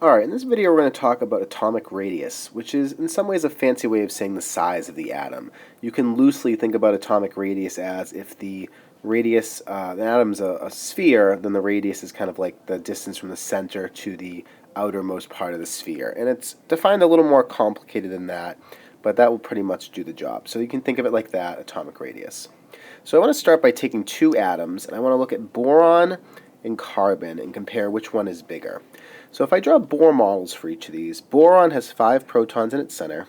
Alright, in this video we're going to talk about atomic radius, which is in some ways a fancy way of saying the size of the atom. You can loosely think about atomic radius as if the radius, the atom's a sphere, then the radius is kind of like the distance from the center to the outermost part of the sphere. And it's defined a little more complicated than that, but that will pretty much do the job. So you can think of it like that, atomic radius. So I want to start by taking two atoms, and I want to look at boron and carbon and compare which one is bigger. So if I draw Bohr models for each of these, boron has 5 protons in its center.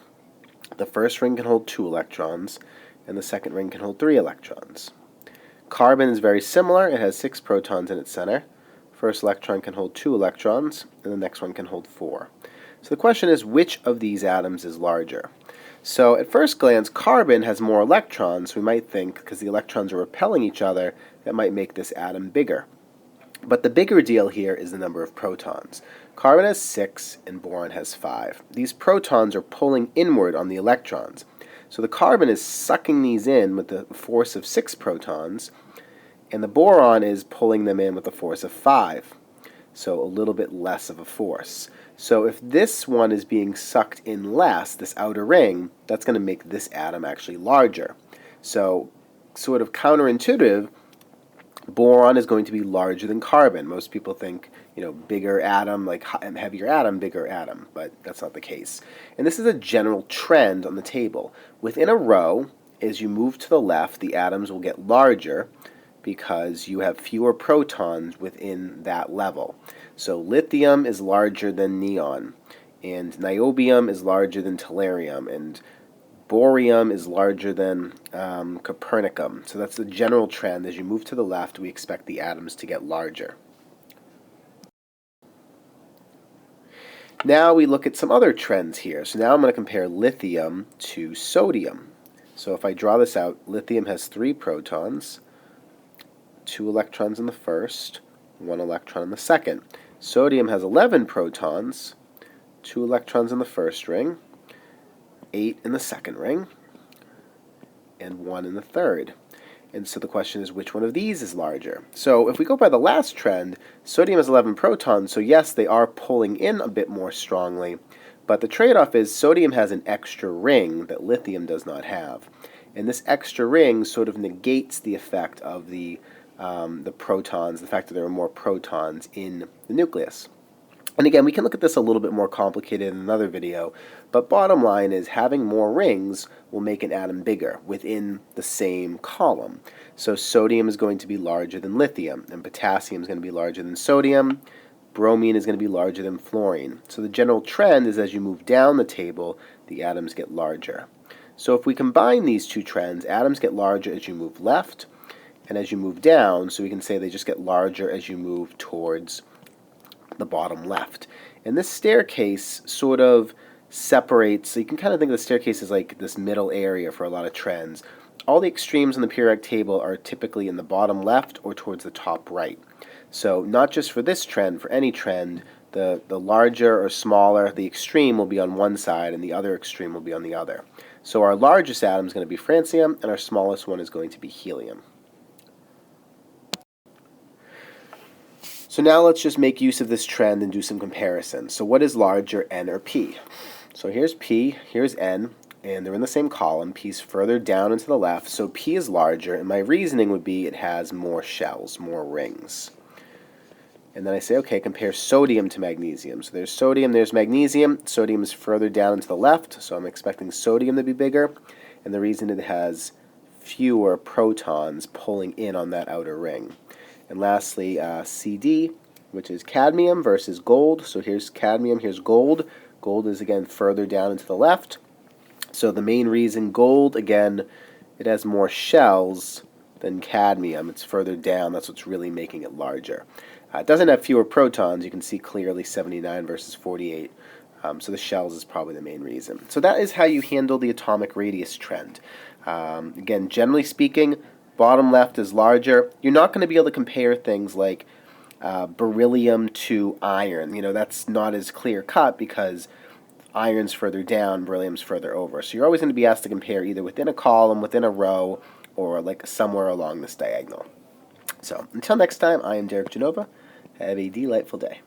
The first ring can hold 2 electrons, and the second ring can hold 3 electrons. Carbon is very similar. It has 6 protons in its center. First electron can hold 2 electrons, and the next one can hold 4. So the question is, which of these atoms is larger? So at first glance, carbon has more electrons. We might think, because the electrons are repelling each other, that might make this atom bigger. But the bigger deal here is the number of protons. Carbon has 6 and boron has 5. These protons are pulling inward on the electrons. So the carbon is sucking these in with the force of 6 protons, and the boron is pulling them in with the force of 5. So a little bit less of a force. So if this one is being sucked in less, this outer ring, that's going to make this atom actually larger. So sort of counterintuitive, boron is going to be larger than carbon. Most people think, bigger atom, like heavier atom, bigger atom, but that's not the case. And this is a general trend on the table. Within a row, as you move to the left, the atoms will get larger because you have fewer protons within that level. So lithium is larger than neon, and niobium is larger than tellurium, and bohrium is larger than copernicum. So that's the general trend. As you move to the left, we expect the atoms to get larger. Now we look at some other trends here. So now I'm going to compare lithium to sodium. So if I draw this out, lithium has 3 protons, 2 electrons in the first, 1 electron in the second. Sodium has 11 protons, 2 electrons in the first ring, 8 in the second ring, and 1 in the third. And so the question is, which one of these is larger? So if we go by the last trend, sodium has 11 protons, so yes, they are pulling in a bit more strongly, but the trade-off is sodium has an extra ring that lithium does not have. And this extra ring sort of negates the effect of the protons, the fact that there are more protons in the nucleus. And again, we can look at this a little bit more complicated in another video, but bottom line is having more rings will make an atom bigger within the same column. So sodium is going to be larger than lithium, and potassium is going to be larger than sodium, bromine is going to be larger than fluorine. So the general trend is as you move down the table, the atoms get larger. So if we combine these two trends, atoms get larger as you move left and as you move down, so we can say they just get larger as you move towards the bottom left. And this staircase sort of separates, so you can kind of think of the staircase as like this middle area for a lot of trends. All the extremes in the periodic table are typically in the bottom left or towards the top right. So not just for this trend, for any trend, the larger or smaller, the extreme will be on one side and the other extreme will be on the other. So our largest atom is going to be francium and our smallest one is going to be helium. So now let's just make use of this trend and do some comparisons. So what is larger, N or P? So here's P, here's N, and they're in the same column. P's further down and to the left, so P is larger, and my reasoning would be it has more shells, more rings. And then I say, okay, compare sodium to magnesium. So there's sodium, there's magnesium. Sodium is further down and to the left, so I'm expecting sodium to be bigger, and the reason it has fewer protons pulling in on that outer ring. And lastly, CD, which is cadmium versus gold. So here's cadmium, here's gold. Gold is, again, further down and to the left. So the main reason gold, again, it has more shells than cadmium. It's further down. That's what's really making it larger. It doesn't have fewer protons. You can see clearly 79 versus 48. So the shells is probably the main reason. So that is how you handle the atomic radius trend. Again, generally speaking, bottom left is larger. You're not going to be able to compare things like beryllium to iron. That's not as clear cut because iron's further down, beryllium's further over. So you're always going to be asked to compare either within a column, within a row, or like somewhere along this diagonal. So until next time, I am Derek Genova. Have a delightful day.